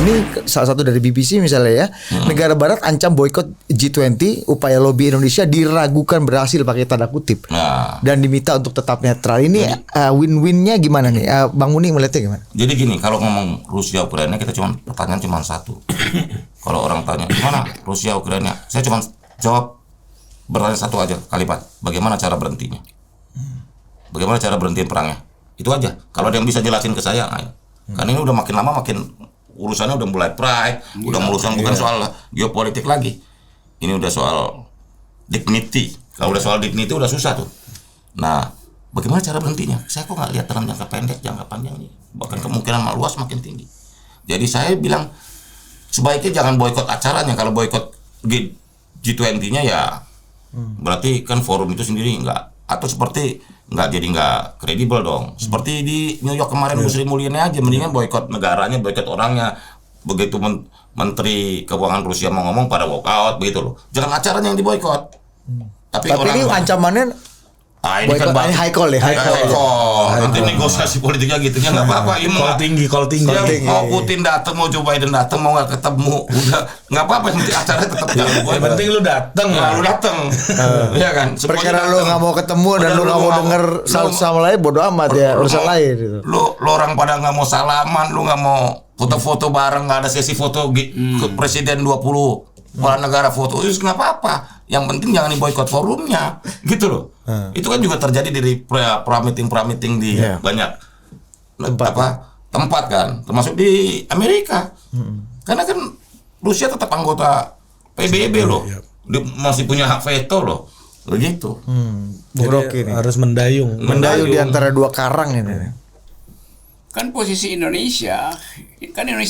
ini salah satu dari BBC misalnya ya, negara barat ancam boikot G20, upaya lobby Indonesia diragukan berhasil pakai tanda kutip. Dan diminta untuk tetap netral. Ini win-winnya gimana nih? Bang Muni melihatnya gimana? Jadi gini, kalau ngomong Rusia Ukraina kita pertanyaan cuma satu. Kalau orang tanya gimana Rusia Ukraina, saya cuma jawab bertanya satu aja kalimat. Bagaimana cara berhentinya? Bagaimana cara berhentiin perangnya? Itu aja. Kalau ada yang bisa jelasin ke saya, ayo. Karena ini udah makin lama makin urusannya udah mulai pride, udah urusan bukan soal geopolitik lagi. Ini udah soal dignity. Kalau udah soal dignity udah susah tuh. Nah, bagaimana cara berhentinya? Saya kok nggak lihat dalam jangka pendek, jangka panjang ini. Bahkan kemungkinan luas makin tinggi. Jadi saya bilang sebaiknya jangan boikot acaranya. Kalau boikot G20-nya ya berarti kan forum itu sendiri nggak, atau seperti nggak kredibel dong. Seperti di New York kemarin Sri Mulyani aja, mendingan boikot negaranya, boikot orangnya. Begitu Menteri Keuangan Rusia mau ngomong pada walkout begitu loh. Jangan acaranya yang diboikot. Tapi ini ancamannya ini kan high call ya, high call. Nanti negosiasi politiknya gitu ya nggak apa-apa. Ini call tinggi. Mau Putin datang, mau Joe Biden datang, mau nggak ketemu, udah nggak apa-apa. Yang penting acaranya tetap jalan. Yang penting lu datang. Lu datang, ya kan. Perkara lu nggak mau ketemu dan lu nggak mau denger sama lain, bodo amat ya, urusan lain gitu. Lu orang pada nggak mau salaman, lu nggak mau foto-foto bareng, nggak ada sesi foto presiden 20 kepala negara foto, itu nggak apa-apa. Yang penting jangan diboikot forumnya, gitu loh. Itu kan juga terjadi dari pra-meeting di banyak tempat kan, termasuk di Amerika. Karena kan Rusia tetap anggota PBB loh, dia masih punya hak veto loh, begitu. Jadi harus mendayung di antara dua karang ini. Kan posisi Indonesia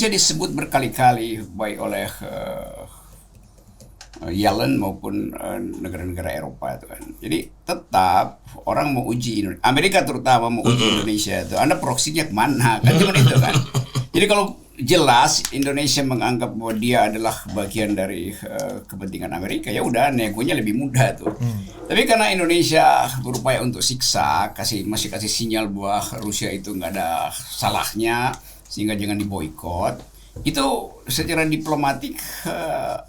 disebut berkali-kali baik oleh Yellen maupun negara-negara Eropa itu kan. Jadi tetap orang mau uji Amerika terutama mau uji Indonesia itu. Anda proksinya kemana kan, cuma itu kan. Jadi kalau jelas Indonesia menganggap bahwa dia adalah bagian dari kepentingan Amerika, ya udah negonya lebih mudah tuh. Tapi karena Indonesia berupaya untuk siksa, masih kasih sinyal bahwa Rusia itu nggak ada salahnya sehingga jangan diboikot. Itu secara diplomatik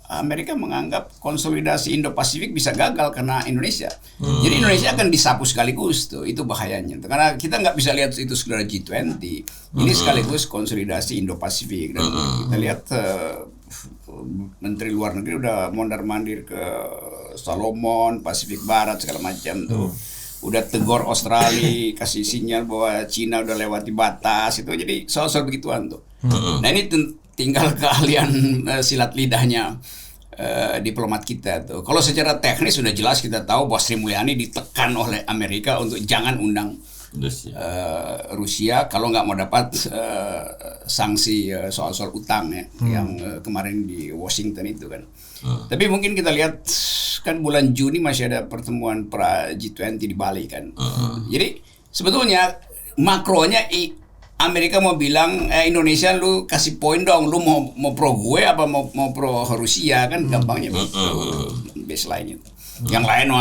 Amerika menganggap konsolidasi Indo-Pasifik bisa gagal karena Indonesia. Jadi Indonesia akan disapu sekaligus tuh, itu bahayanya. Karena kita nggak bisa lihat itu sekedar G20. Ini sekaligus konsolidasi Indo-Pasifik. Dan kita lihat Menteri Luar Negeri udah mondar-mandir ke Solomon, Pasifik Barat segala macam tuh. Udah tegur Australia, kasih sinyal bahwa Cina udah lewati batas itu. Jadi soal-soal begituan tuh. Nah ini tinggal keahlian silat lidahnya diplomat kita tuh. Kalau secara teknis sudah jelas kita tahu bahwa Sri Mulyani ditekan oleh Amerika untuk jangan undang Rusia kalau nggak mau dapat sanksi soal-soal utang ya yang kemarin di Washington itu kan. Tapi mungkin kita lihat kan bulan Juni masih ada pertemuan pra G20 di Bali kan. Jadi sebetulnya makronya Amerika mau bilang Indonesia lu kasih poin dong, lu mau pro gue apa mau pro Rusia kan, gampangnya baseline itu. Yang lain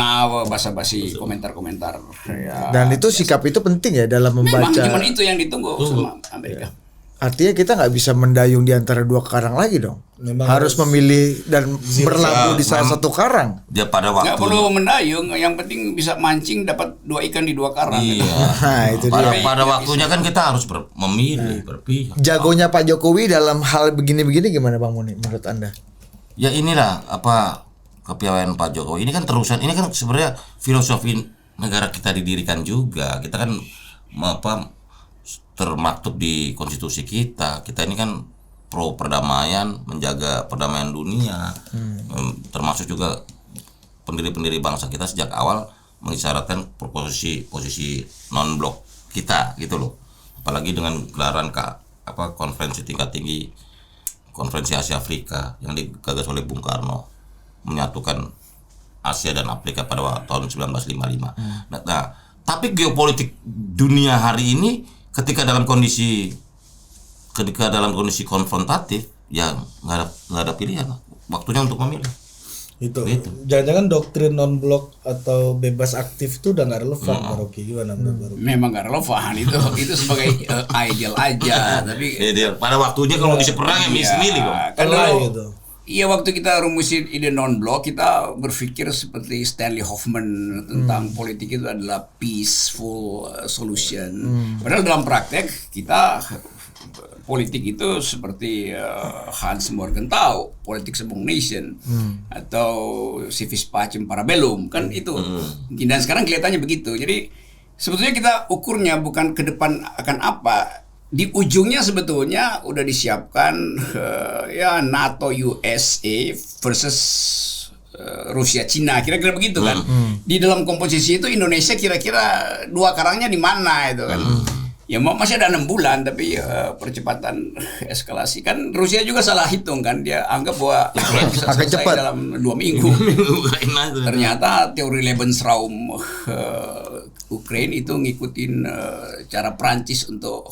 basa-basi komentar-komentar ya. Dan itu sikap itu penting ya dalam membaca. Memang cuma itu yang ditunggu sama Amerika. Artinya kita nggak bisa mendayung di antara dua karang lagi dong. Memang harus memilih dan berlabuh di salah satu karang. Dia pada waktu nggak perlu mendayung, yang penting bisa mancing dapat 2 ikan di 2 karang. Iya. Nah, itu pada waktunya kan kita harus memilih, berpihak. Jagonya Pak Jokowi dalam hal begini-begini gimana Bang Muni menurut Anda? Ya inilah kepiawaian Pak Jokowi. Ini kan terusan, ini kan sebenarnya filosofi negara kita didirikan juga. Kita kan termaktub di konstitusi kita. Kita ini kan pro perdamaian, menjaga perdamaian dunia. Termasuk juga pendiri-pendiri bangsa kita sejak awal mengisyaratkan posisi non blok kita gitu loh. Apalagi dengan gelaran konferensi tingkat tinggi, konferensi Asia Afrika yang digagas oleh Bung Karno, menyatukan Asia dan Afrika pada tahun 1955. Nah, tapi geopolitik dunia hari ini ketika dalam kondisi konfrontatif, ya nggak ada pilihan, waktunya untuk memilih. Itu. Jangan-jangan doktrin non blok atau bebas aktif itu udah nggak relevan, Baroki. Gimana menurut Baroki? Memang nggak relevan itu sebagai ideal aja, tapi Ideal. Pada waktunya kalau bisa perang ya milih kok. kan Alay dulu, gitu. iya waktu kita rumusin ide non blok kita berpikir seperti Stanley Hoffman tentang politik itu adalah peaceful solution. Padahal dalam praktek kita politik itu seperti Hans Morgenthau, politik among nation, atau civis pacem parabellum, kan itu. Dan sekarang kelihatannya begitu. Jadi sebetulnya kita ukurnya bukan ke depan akan apa, di ujungnya sebetulnya udah disiapkan ya NATO USA versus Rusia Cina, kira-kira begitu kan. Di dalam komposisi itu Indonesia kira-kira dua karangnya di mana itu kan. Ya masih ada 6 bulan, tapi percepatan eskalasi kan Rusia juga salah hitung kan, dia anggap bahwa bisa selesai dalam 2 minggu. Ternyata teori Lebensraum Ukraine itu ngikutin cara Prancis untuk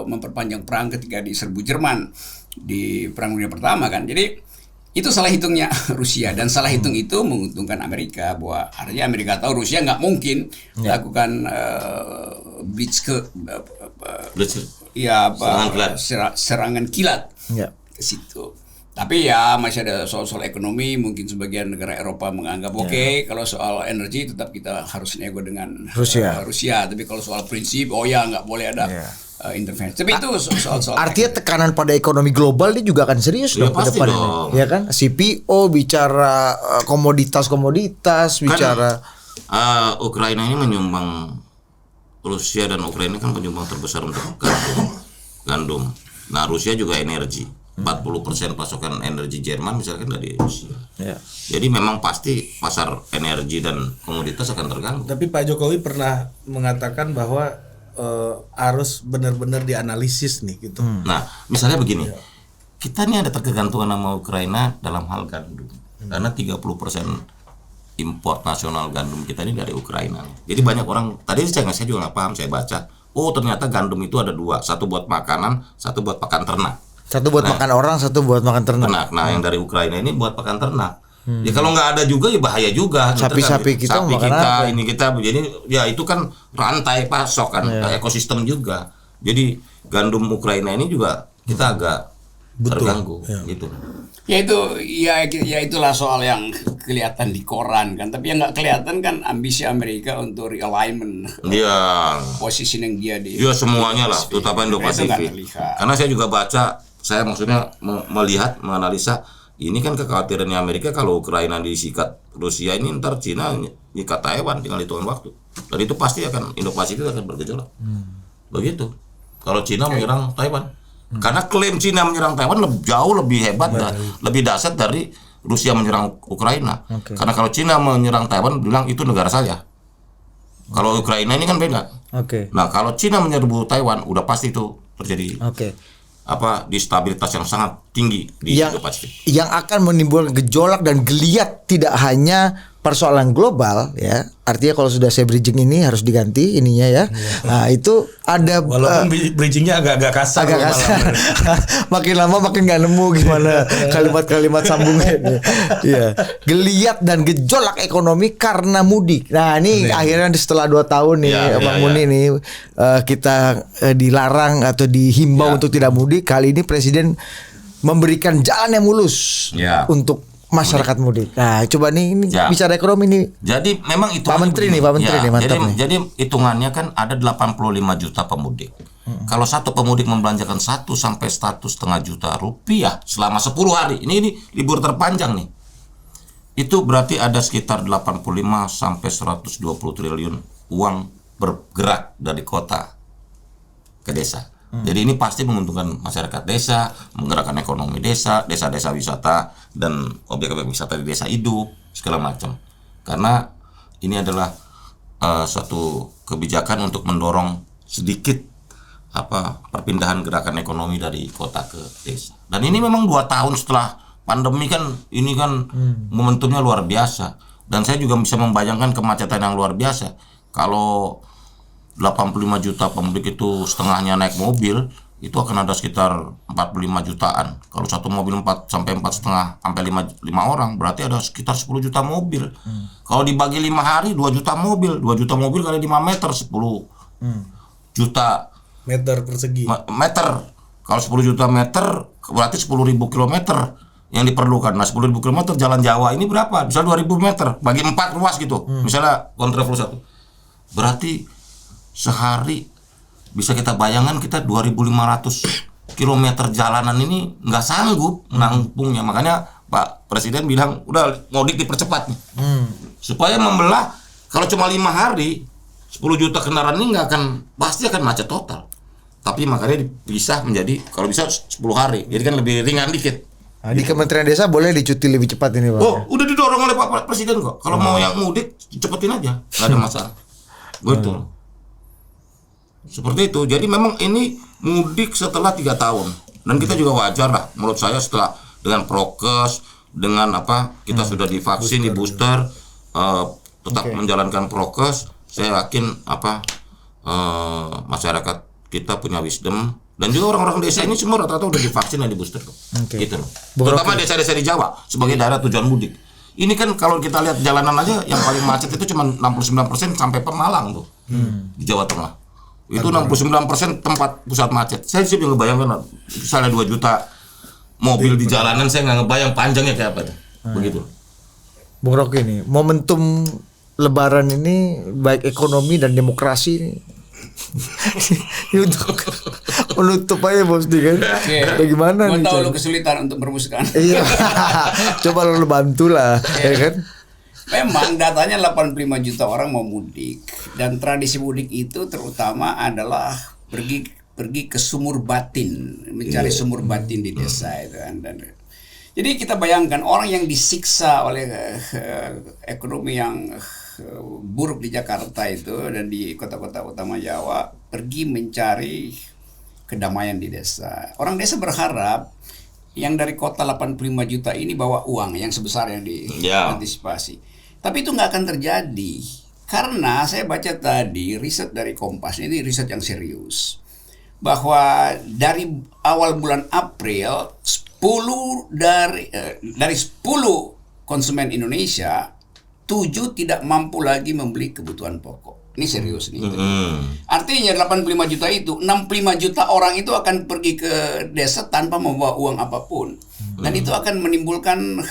memperpanjang perang ketika diserbu Jerman di Perang Dunia Pertama kan. Jadi itu salah hitungnya Rusia, dan salah hitung itu menguntungkan Amerika, bahwa artinya Amerika tahu Rusia nggak mungkin lakukan serangan kilat ke situ. Tapi ya masih ada soal ekonomi, mungkin sebagian negara Eropa menganggap oke, kalau soal energi tetap kita harus nego dengan Rusia. Tapi kalau soal prinsip, nggak boleh ada intervensi. Tapi itu soal artinya tekanan pada ekonomi global ini juga akan serius dong ke depan ini. Ya kan? CPO bicara komoditas, bicara Ukraina ini menyumbang, Rusia dan Ukraina kan penyumbang terbesar untuk gandum. Nah, Rusia juga energi. 40% pasokan energi Jerman misalkan dari Rusia. Jadi memang pasti pasar energi dan komoditas akan terganggu. Tapi Pak Jokowi pernah mengatakan bahwa harus benar-benar dianalisis nih gitu. Nah, misalnya begini, kita ini ada ketergantungan sama Ukraina dalam hal gandum, karena 30% import nasional gandum kita ini dari Ukraina. Jadi banyak orang, tadi saya juga nggak paham, saya baca, ternyata gandum itu ada 2, satu buat makanan, satu buat pakan ternak. Satu buat makan orang, satu buat makan ternak. Nah, yang dari Ukraina ini buat pakan ternak. Ya kalau nggak ada juga ya bahaya juga. Sapi-sapi kita ini kita jadi ya itu kan rantai pasok kan, ekosistem juga. Jadi gandum Ukraina ini juga kita agak terganggu gitu. Ya itulah soal yang kelihatan di koran kan, tapi yang nggak kelihatan kan ambisi Amerika untuk realignment positioning dia di semuanya lah, terutama Indo-Pasifik. Karena saya juga baca, saya maksudnya melihat, menganalisa, ini kan kekhawatirannya Amerika kalau Ukraina disikat Rusia ini, ntar Cina nyikat Taiwan tinggal hitungan waktu. Dan itu pasti akan Indo-Pasifik akan bergejolak. Begitu. Kalau Cina menyerang Taiwan. Karena klaim Cina menyerang Taiwan jauh lebih hebat dan lebih dahsyat dari Rusia menyerang Ukraina. Karena kalau Cina menyerang Taiwan bilang itu negara saya. Kalau Ukraina ini kan beda. Nah, kalau Cina menyerbu Taiwan udah pasti itu terjadi. Distabilitas yang sangat tinggi di Indo-Pasifik. Yang akan menimbulkan gejolak dan geliat tidak hanya persoalan global ya. Artinya kalau sudah saya bridging ini harus diganti ininya ya. Nah, itu ada walaupun bridgingnya agak kasar. Makin lama makin nggak nemu gimana kalimat-kalimat sambungnya. Iya. Geliat dan gejolak ekonomi karena mudik. Nah, ini akhirnya setelah 2 tahun nih Bang Muni nih kita dilarang atau dihimbau untuk tidak mudik. Kali ini Presiden memberikan jalan yang mulus untuk masyarakat mudik. Nah, coba nih ini bicara ekonomi nih. Jadi memang itu Pak Menteri nih mantap nih. Jadi hitungannya kan ada 85 juta pemudik. Kalau satu pemudik membelanjakan 1 sampai 1,5 juta rupiah selama 10 hari. Ini libur terpanjang nih. Itu berarti ada sekitar 85 sampai 120 triliun uang bergerak dari kota ke desa. Jadi ini pasti menguntungkan masyarakat desa, menggerakkan ekonomi desa, desa-desa wisata dan objek-objek wisata di desa hidup segala macam. Karena ini adalah suatu kebijakan untuk mendorong sedikit perpindahan gerakan ekonomi dari kota ke desa. Dan ini memang 2 tahun setelah pandemi kan, ini kan momentumnya luar biasa. Dan saya juga bisa membayangkan kemacetan yang luar biasa. Kalau 85 juta pemudik itu setengahnya naik mobil, itu akan ada sekitar 45 jutaan. Kalau satu mobil 4 sampai 4,5 sampai 5 orang, berarti ada sekitar 10 juta mobil. Kalau dibagi 5 hari 2 juta mobil. 2 juta mobil kali 5 meter 10 juta meter persegi. meter. Kalau 10 juta meter berarti 10.000 kilometer yang diperlukan. Nah 10.000 kilometer jalan Jawa ini berapa? Bisa 2.000 meter bagi 4 ruas gitu. Misalnya kontraflow 1. Berarti sehari bisa kita bayangkan kita 2.500 kilometer jalanan ini nggak sanggup menampungnya. Makanya Pak Presiden bilang udah mudik dipercepat nih. Supaya membelah. Kalau cuma 5 hari 10 juta kendaraan ini pasti akan macet total. Tapi makanya dipisah menjadi kalau bisa 10 hari. Jadi kan lebih ringan dikit. Nah, di Kementerian Desa boleh dicuti lebih cepat ini Pak. Oh, udah didorong oleh Pak Presiden kok. Kalau mau yang mudik, cepetin aja, nggak ada masalah. Betul. Seperti itu. Jadi memang ini mudik setelah 3 tahun. Dan kita juga wajar lah, menurut saya setelah dengan prokes, dengan kita sudah divaksin, di booster, tetap menjalankan prokes. Saya yakin masyarakat kita punya wisdom. Dan juga orang-orang desa ini semua rata-rata udah divaksin dan di booster kok. Gitu loh. Terutama desa-desa di Jawa sebagai daerah tujuan mudik. Ini kan kalau kita lihat jalanan aja yang paling macet itu cuma 69% sampai Pemalang tuh. Di Jawa Tengah. Itu 69% tempat pusat macet. Saya sih ngebayangkan misalnya 2 juta mobil di jalanan, saya nggak ngebayang panjangnya kayak apa tuh. Begitu. Bung Rocky ini momentum Lebaran ini baik ekonomi dan demokrasi ini. Ini untuk menutup aja Bos Di kan. Bagaimana nih? Gua tahu lu kesulitan untuk merumuskan. Iya. Coba lu bantulah, ya kan? Memang datanya 85 juta orang mau mudik, dan tradisi mudik itu terutama adalah pergi ke sumur batin, mencari sumur batin di desa itu kan. Jadi kita bayangkan orang yang disiksa oleh ekonomi yang buruk di Jakarta itu dan di kota-kota utama Jawa pergi mencari kedamaian di desa. Orang desa berharap yang dari kota 85 juta ini bawa uang yang sebesar yang diantisipasi. Tapi itu nggak akan terjadi karena saya baca tadi riset dari Kompas, ini riset yang serius, bahwa dari awal bulan April 10 dari 10 konsumen Indonesia 7 tidak mampu lagi membeli kebutuhan pokok. Ini serius nih. Artinya 85 juta itu 65 juta orang itu akan pergi ke desa tanpa membawa uang apapun. Dan itu akan menimbulkan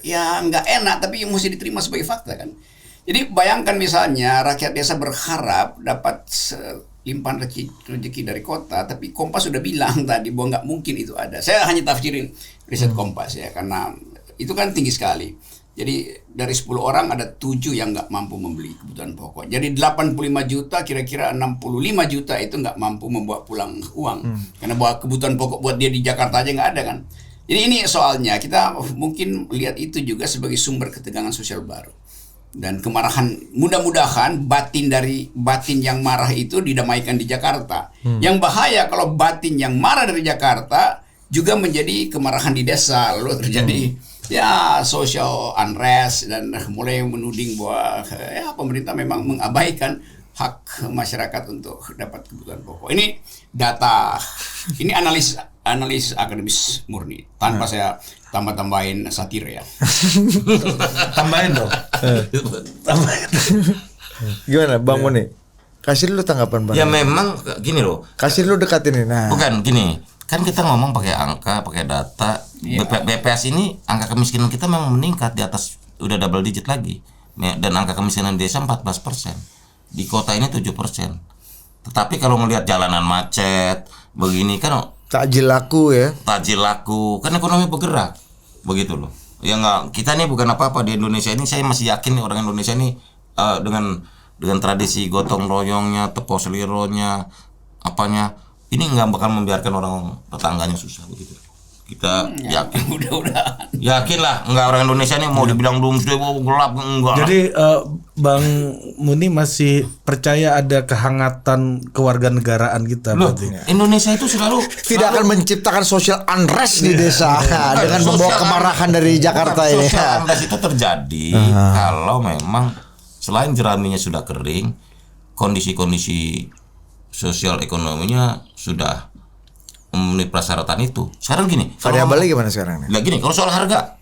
ya nggak enak, tapi mesti diterima sebagai fakta kan. Jadi bayangkan misalnya rakyat desa berharap dapat limpahan rezeki dari kota, tapi Kompas sudah bilang tadi bahwa nggak mungkin itu ada. Saya hanya tafsirin riset Kompas ya, karena itu kan tinggi sekali. Jadi dari 10 orang ada 7 yang nggak mampu membeli kebutuhan pokok. Jadi 85 juta kira-kira 65 juta itu nggak mampu membawa pulang uang. Karena bawa kebutuhan pokok buat dia di Jakarta aja nggak ada kan. Jadi ini soalnya kita mungkin lihat itu juga sebagai sumber ketegangan sosial baru. Dan kemarahan, mudah-mudahan batin yang marah itu didamaikan di Jakarta. Yang bahaya kalau batin yang marah dari Jakarta juga menjadi kemarahan di desa, lalu terjadi ya social unrest dan mulai menuding bahwa ya pemerintah memang mengabaikan hak masyarakat untuk dapat kebutuhan pokok. Ini data, ini analis akademis murni tanpa saya tambahin satir ya. Tambahin dong. Tambahin. Gimana Bang Muni? Kasih dulu tanggapan Bang. Ya memang gini loh. Kasih dulu dekatin ini. Nah. Bukan gini. Kan kita ngomong pakai angka, pakai data. BPS ini angka kemiskinan kita memang meningkat di atas, udah double digit lagi. Dan angka kemiskinan desa 14%. Di kota ini 7%. Tetapi kalau ngelihat jalanan macet begini kan takjil laku ya. Takjil laku, kan ekonomi bergerak. Begitu loh. Ya enggak, kita nih bukan apa-apa di Indonesia ini, saya masih yakin nih orang Indonesia ini dengan tradisi gotong royongnya, tepo selironya, apanya, ini nggak bakal membiarkan orang tetangganya susah begitu. Kita yakin. Mudah-mudahan. Yakin lah, enggak orang Indonesia nih mau dibilang doomsday gelap enggak. Jadi Bang Muni masih percaya ada kehangatan kewarganegaraan kita. Loh, Indonesia itu selalu tidak akan menciptakan social unrest di desa dengan membawa kemarahan dari Jakarta ini. Social unrest itu terjadi kalau memang selain jeraminya sudah kering, kondisi-kondisi sosial ekonominya sudah memenuhi persyaratan itu. Sekarang gini, variabelnya gimana sekarang? Nah gini, kalau soal harga,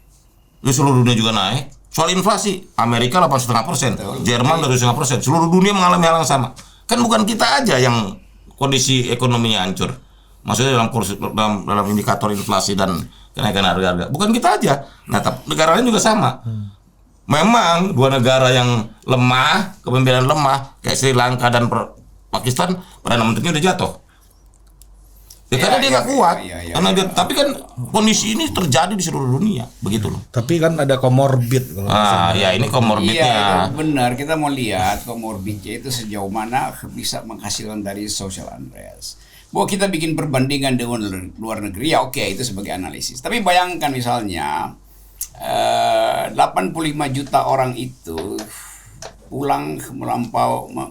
di seluruh dunia juga naik. Soal inflasi, Amerika 8,5%, Jerman 2,5%, seluruh dunia mengalami hal yang sama. Kan bukan kita aja yang kondisi ekonominya hancur. Maksudnya dalam indikator inflasi dan kenaikan harga-harga. Bukan kita aja. Nah, negara lain juga sama. Memang dua negara yang lemah, kepemimpinan lemah, kayak Sri Lanka dan Pakistan, Perdana Menterinya udah jatuh. Karena dia nggak kuat. Karena dia, tapi kan kondisi ini terjadi di seluruh dunia, begitu loh. Tapi kan ada komorbid kalau ya ini komorbidnya. Iya, itu benar. Kita mau lihat komorbidnya itu sejauh mana bisa menghasilkan dari social unrest. Bahwa kita bikin perbandingan dengan luar negeri, ya oke, itu sebagai analisis. Tapi bayangkan misalnya 85 juta orang itu pulang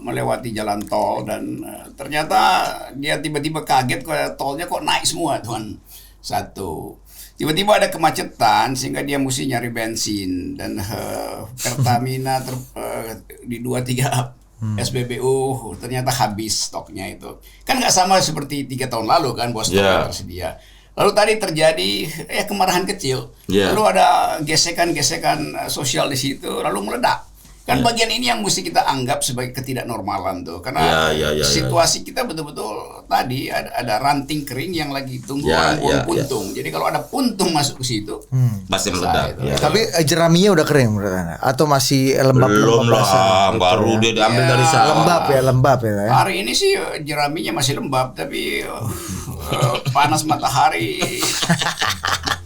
melewati jalan tol dan ternyata dia tiba-tiba kaget kok tolnya kok naik semua tuan. Satu, tiba-tiba ada kemacetan sehingga dia mesti nyari bensin dan Pertamina di 2-3 SPBU ternyata habis stoknya itu. Kan nggak sama seperti 3 tahun lalu kan bahwa stoknya tersedia. Lalu tadi terjadi kemarahan kecil. Lalu ada gesekan-gesekan sosial di situ lalu meledak. Kan bagian ini yang mesti kita anggap sebagai ketidaknormalan tuh. Karena situasi kita betul-betul tadi ada ranting kering yang lagi tunggu orang buang puntung. Jadi kalau ada puntung masuk ke situ pasti meledak. Tapi jeraminya udah kering menurut Anda? Atau masih lembab? Belum lah, baru dia diambil dari sana. Lembab ya. Hari ini sih jeraminya masih lembab, tapi panas matahari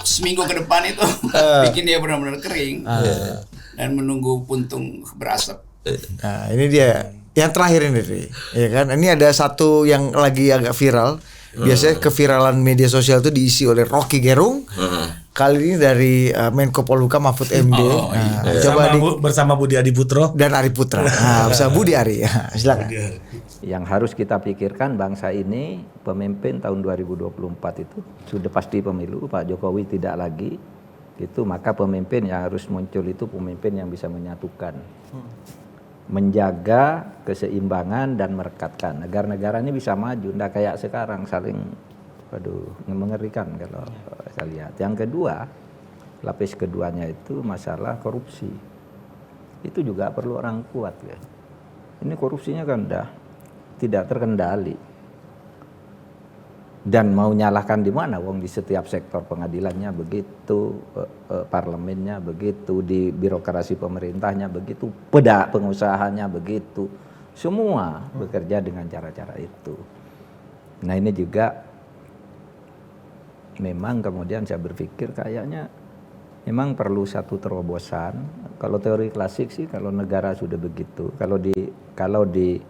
seminggu ke depan itu bikin dia benar-benar kering. Dan menunggu puntung berasap. Nah, ini dia yang terakhir ini, ya kan? Ini ada satu yang lagi agak viral. Biasanya keviralan media sosial itu diisi oleh Rocky Gerung. Kali ini dari Menko Polhukam Mahfud MD. Coba bersama Budi Adiputro dan Ari Putra. Bersama Budi Ari. Silakan. Yang harus kita pikirkan bangsa ini, pemimpin tahun 2024 itu sudah pasti pemilu, Pak Jokowi tidak lagi. Itu maka pemimpin yang harus muncul itu pemimpin yang bisa menyatukan, menjaga keseimbangan dan merekatkan agar negara ini bisa maju. Nggak kayak sekarang saling, mengerikan kalau saya lihat. Yang kedua, lapis keduanya itu masalah korupsi. Itu juga perlu orang kuat ya. Ini korupsinya kan udah tidak terkendali. Dan mau nyalahkan di mana? Wong di setiap sektor pengadilannya begitu, parlemennya begitu, di birokrasi pemerintahnya begitu, pengusahanya begitu. Semua bekerja dengan cara-cara itu. Nah ini juga memang kemudian saya berpikir kayaknya memang perlu satu terobosan. Kalau teori klasik sih kalau negara sudah begitu, kalau di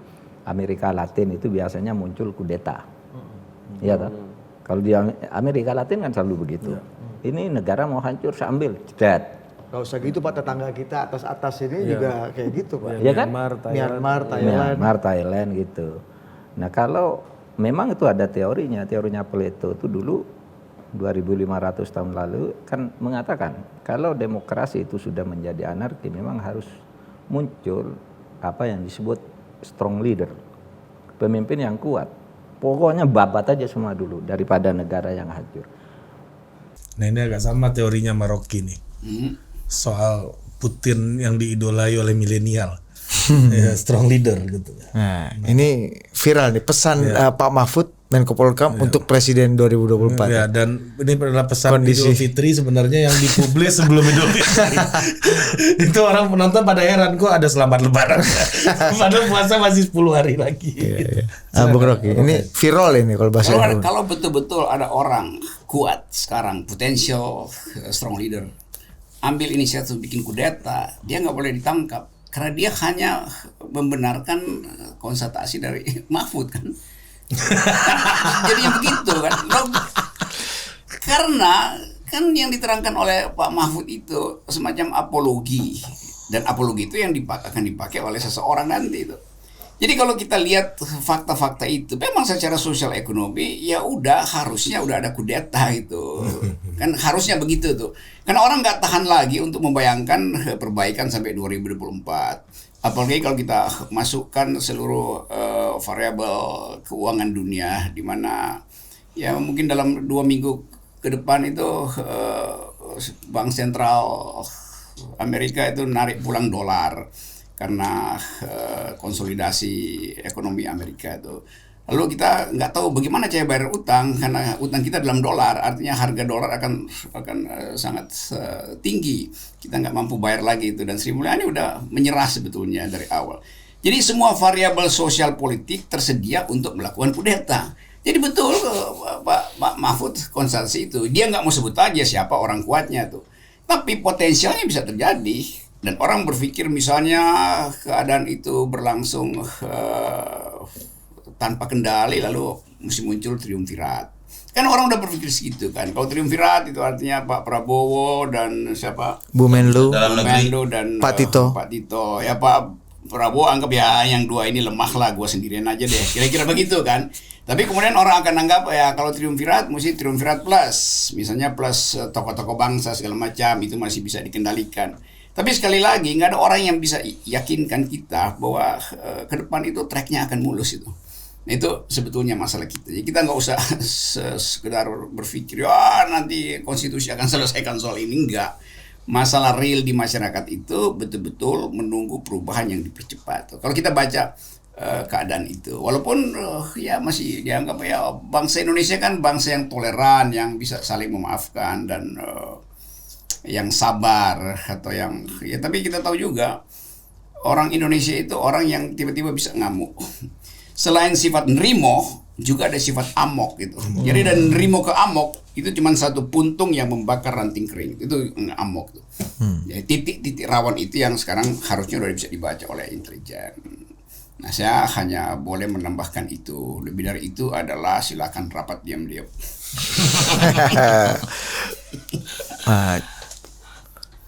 Amerika Latin itu biasanya muncul kudeta. Iya toh. Kalau di Amerika Latin kan selalu begitu. Ini negara mau hancur sambil cedet. Gak usah gitu Pak, tetangga kita atas ini juga kayak gitu Pak. Iya kan? Myanmar, Thailand gitu. Nah kalau memang itu ada teorinya Plato itu dulu 2500 tahun lalu kan mengatakan kalau demokrasi itu sudah menjadi anarki memang harus muncul apa yang disebut strong leader, pemimpin yang kuat. Pokoknya babat aja semua dulu daripada negara yang hancur. Nah ini agak sama teorinya Maroki nih. Soal Putin yang diidolai oleh milenial. Strong leader gitu. Nah, ini viral nih pesan Pak Mahfud Menko Polhukam untuk Presiden 2024. Ya, dan ini adalah pesan Idul Fitri sebenarnya yang dipublis sebelum Idul Fitri. Itu orang penonton pada heran kok ada selamat lebaran. Padahal puasa masih 10 hari lagi. Bung Rocky, ini viral ini kalau bahasa kalau betul-betul ada orang kuat sekarang, potential strong leader, ambil inisiatif bikin kudeta, dia nggak boleh ditangkap karena dia hanya membenarkan konstatasi dari Mahfud kan. Jadinya begitu kan. Karena kan yang diterangkan oleh Pak Mahfud itu semacam apologi, dan apologi itu yang akan dipakai oleh seseorang nanti itu. Jadi kalau kita lihat fakta-fakta itu, memang secara sosial ekonomi ya harusnya udah ada kudeta itu. Kan harusnya begitu tuh. Karena orang nggak tahan lagi untuk membayangkan perbaikan sampai 2024. Apalagi kalau kita masukkan seluruh variabel keuangan dunia, di mana ya mungkin dalam 2 minggu ke depan itu Bank Sentral Amerika itu narik pulang dolar karena konsolidasi ekonomi Amerika itu. Lalu kita nggak tahu bagaimana cara bayar utang karena utang kita dalam dolar, artinya harga dolar akan sangat tinggi. Kita nggak mampu bayar lagi itu, dan Sri Mulyani udah menyerah sebetulnya dari awal. Jadi semua variabel sosial politik tersedia untuk melakukan kudeta. Jadi betul Pak Mahfud konsensus itu, dia nggak mau sebut aja siapa orang kuatnya tuh, tapi potensialnya bisa terjadi. Dan orang berpikir misalnya keadaan itu berlangsung tanpa kendali lalu mesti muncul triumvirat. Kan orang udah berpikir segitu kan. Kalau triumvirat itu artinya Pak Prabowo dan siapa? Bu Menlu dan Pak Tito. Ya Pak Prabowo anggap ya yang 2 ini lemah lah, gue sendirian aja deh. Kira-kira begitu kan. Tapi kemudian orang akan anggap ya kalau triumvirat mesti triumvirat plus. Misalnya plus tokoh-tokoh bangsa segala macam, itu masih bisa dikendalikan. Tapi sekali lagi nggak ada orang yang bisa yakinkan kita bahwa ke depan itu tracknya akan mulus itu. Nah, itu sebetulnya masalah kita. Jadi kita nggak usah sekedar berpikir ya nanti konstitusi akan selesaikan soal ini, enggak. Masalah real di masyarakat itu betul-betul menunggu perubahan yang dipercepat. Kalau kita baca keadaan itu, walaupun ya masih dianggap ya bangsa Indonesia kan bangsa yang toleran, yang bisa saling memaafkan dan yang sabar atau yang ya, tapi kita tahu juga orang Indonesia itu orang yang tiba-tiba bisa ngamuk. Selain sifat nerimo, juga ada sifat amok gitu. Jadi dan nerimo ke amok itu cuma satu puntung yang membakar ranting kering. Itu amok tuh. Jadi titik-titik rawan itu yang sekarang harusnya udah bisa dibaca oleh intelijen. Nah, saya hanya boleh menambahkan itu. Lebih dari itu adalah silakan rapat diam-diam.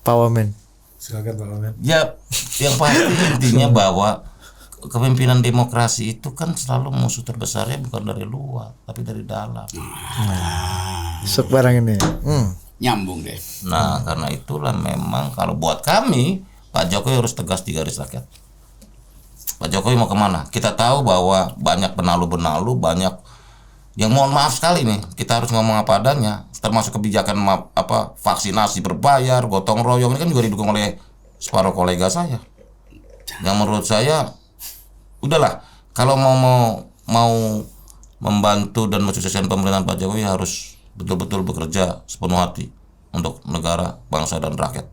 Pak Wamen. Silakan Pak Wamen. Ya, yang pasti intinya bahwa kepemimpinan demokrasi itu kan selalu musuh terbesarnya bukan dari luar, tapi dari dalam. Sekarang ini. Nyambung deh. Nah, karena itulah memang kalau buat kami, Pak Jokowi harus tegas di garis rakyat. Pak Jokowi mau kemana? Kita tahu bahwa banyak benalu-benalu, banyak yang mohon maaf sekali nih, kita harus ngomong apa adanya, termasuk kebijakan vaksinasi berbayar, gotong royong ini kan juga didukung oleh separuh kolega saya. Yang menurut saya udahlah, kalau mau membantu dan mensukseskan pemerintahan Pak Jokowi harus betul-betul bekerja sepenuh hati untuk negara, bangsa dan rakyat.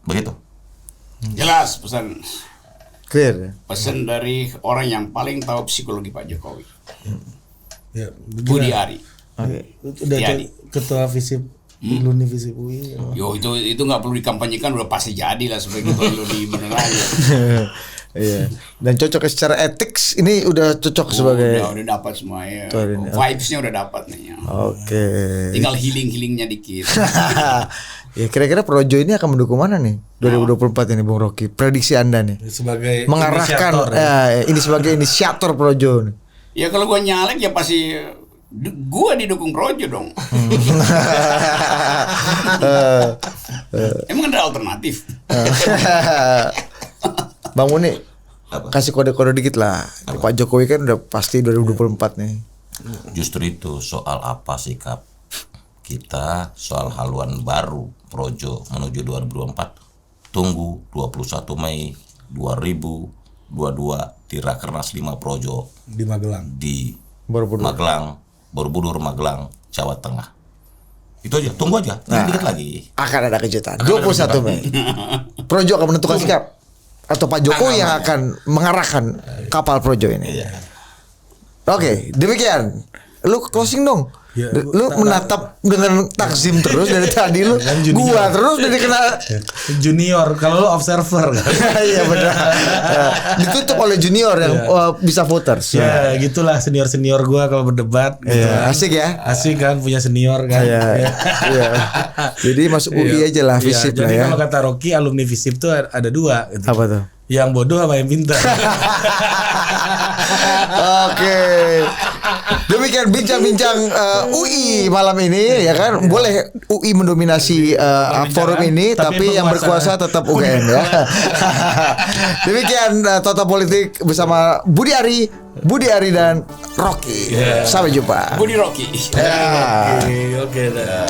Begitu. Jelas pesan. Clear. Pesan dari orang yang paling tahu psikologi Pak Jokowi. Ya, Budi Ari. Udah ketua FISIP Luni FISIP UI. Yo itu nggak perlu dikampanyekan, udah pasti jadi lah sebagai ketua Luni beneran. Iya. Dan cocok secara etik ini udah cocok sebagai udah dapat semua ya. Vibes-nya udah dapat nih. Ya. Oke. Tinggal healing-healingnya dikit. Ya kira-kira Projo ini akan mendukung mana nih 2024 ini Bung Rocky? Prediksi Anda nih. Sebagai mengarahkan ini sebagai inisiator Projo nih. Ya kalau gua nyalek ya pasti gua didukung Projo dong. Emang ada alternatif? Bang Muni, kasih kode-kode dikit lah. Pak Jokowi kan udah pasti 2024 nih. Justru itu soal apa sikap kita soal haluan baru Projo menuju 2024. Tunggu 21 Mei 2022 di Rakernas 5 Projo di Magelang. Di Borobudur, Magelang, Jawa Tengah. Itu aja, tunggu aja. Dikit lagi. Akan ada kejutan. 21 Mei. Projo akan menentukan sikap atau Pak Jokowi yang akan mengarahkan kapal Projo ini. Oke, demikian. Lu closing dong. Ya, lu menatap dengan takzim terus dari tadi lu. Kan gua terus dari kena junior, kalau lu observer kan. Iya benar. Ditutup oleh junior yang bisa voters. Ya, gitulah senior-senior gua kalau berdebat gitu. Kan. Asik ya. Asik kan punya senior kan. Iya. Jadi masuk UI aja lah FISIP lah ya. Jadi kalau kata Rocky alumni FISIP tuh ada 2 gitu. Apa tuh? Yang bodoh sama yang pintar. Oke. Demikian bincang-bincang UI malam ini ya kan. Boleh UI mendominasi forum ini, tapi yang berkuasa tetap UGM ya. Demikian Total Politik bersama Budi Ari dan Rocky. Sampai jumpa. Budi Rocky. Oke dah.